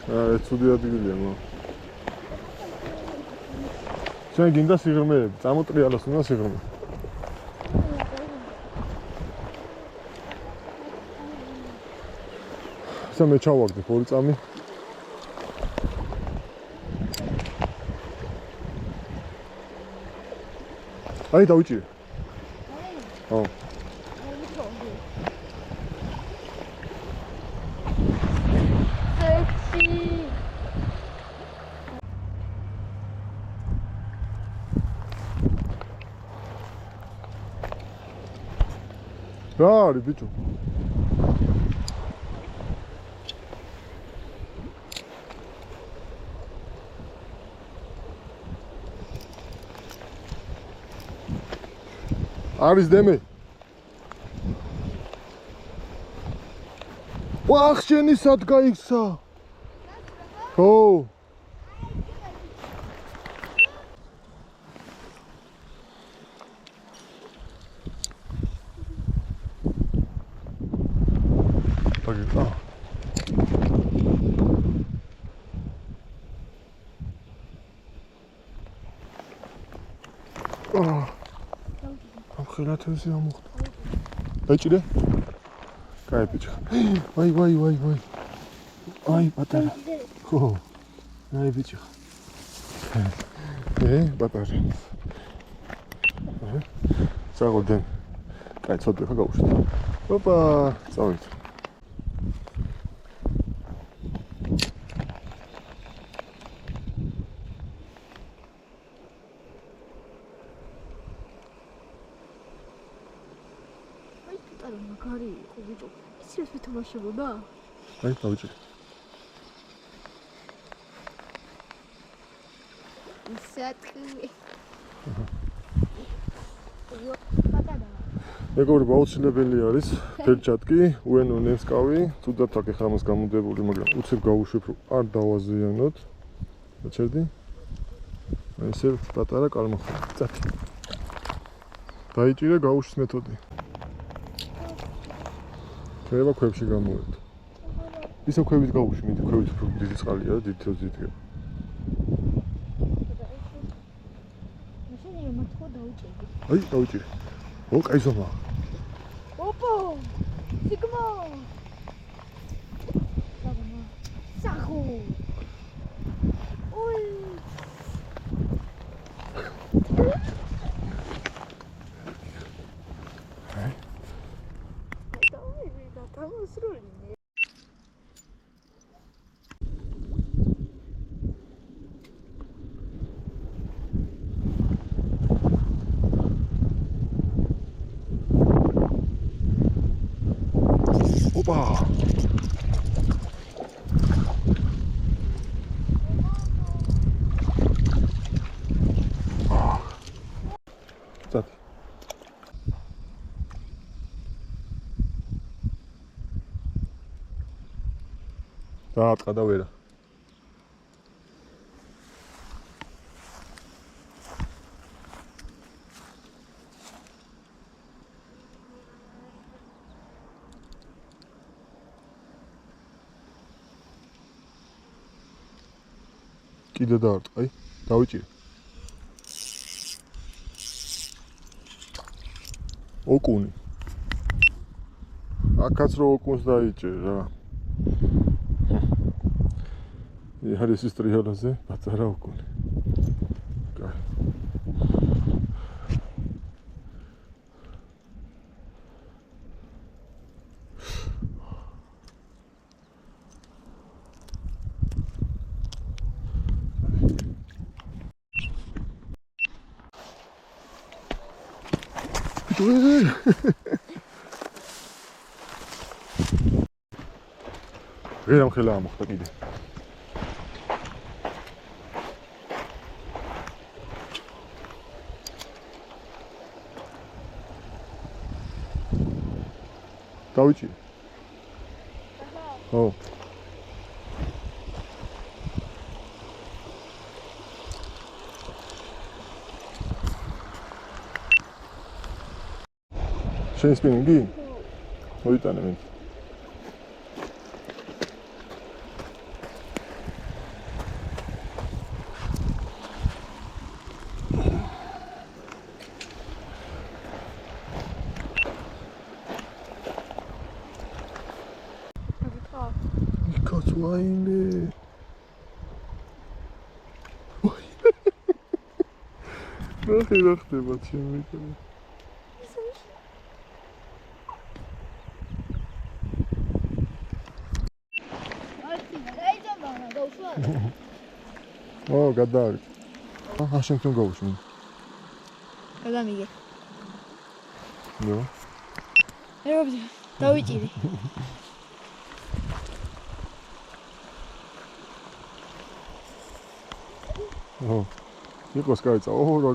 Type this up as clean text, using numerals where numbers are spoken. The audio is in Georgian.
ცუდი ადგილია მო. შენ გინდა სიღრმეები, წამოტრიალოს უნდა სიღრმე. ისა მე ჩავაგდებ 2 წამი. აი დავიჭირე. ხო. რა არის ბიჭო? არის დემე? ვახ, შენი სად გაიქცა? ხო. აგიტა. ხელათევსი ამოხდა. დაიჭირე? კაი ბიჭო. ვაი. აი პატარა. ხო. აი ბიჭო. პატარა. წავიდე. კაი ცოტა ხა გავუშვით. ოპა, წავიდე. მაგარი იყო ბიჭო. იცი ეს მეთამაშებოდა? აი, დავიჭირე. ისატკი. მეგობრებო, აუცილებელი არის ფერჩატკი, უენო ნემსკავი, თუდად აქ ახლა მას გამოდებული, მაგრამ უცებ გავუშვებ, რომ არ დავაზიანოთ. დაჩერდი? აი ესე პატარა კალმახა. წათი. დაიჭირე გაუშვის მეთოდი. შეიძლება ქვებში გამოვედო. ისე ქვებით გავუშვი, მიდი ქვებით უფრო დიდი წყალია, დიდი თევზია. აი, დავიჭირე. ო, კაი ზომა. ოპო! სიგმა! სახო! ოი! ოპა! წათი. დაატყდა ვერა. კიდე დაარტყა, აი, დავიჭირე. ოკუნი. აქაც რო ოკუნს დაიჭირე რა. არის ის ტრიალაზე, პატარა ოკუნი. კაი. ვერამ ხელა ამოხდა კიდე. დავიჭირე. ხო. შენ სპინინგი? მოიტანე მე. კაც ვაიმე. ნახე რა ხდება ჩემი კაცი. ო, გადაარი. აჰა, შენთან გავუშვი. გადამიგე. ნო. ერობდი, დავიჭირი. ო. იყოს კაი, ო, რა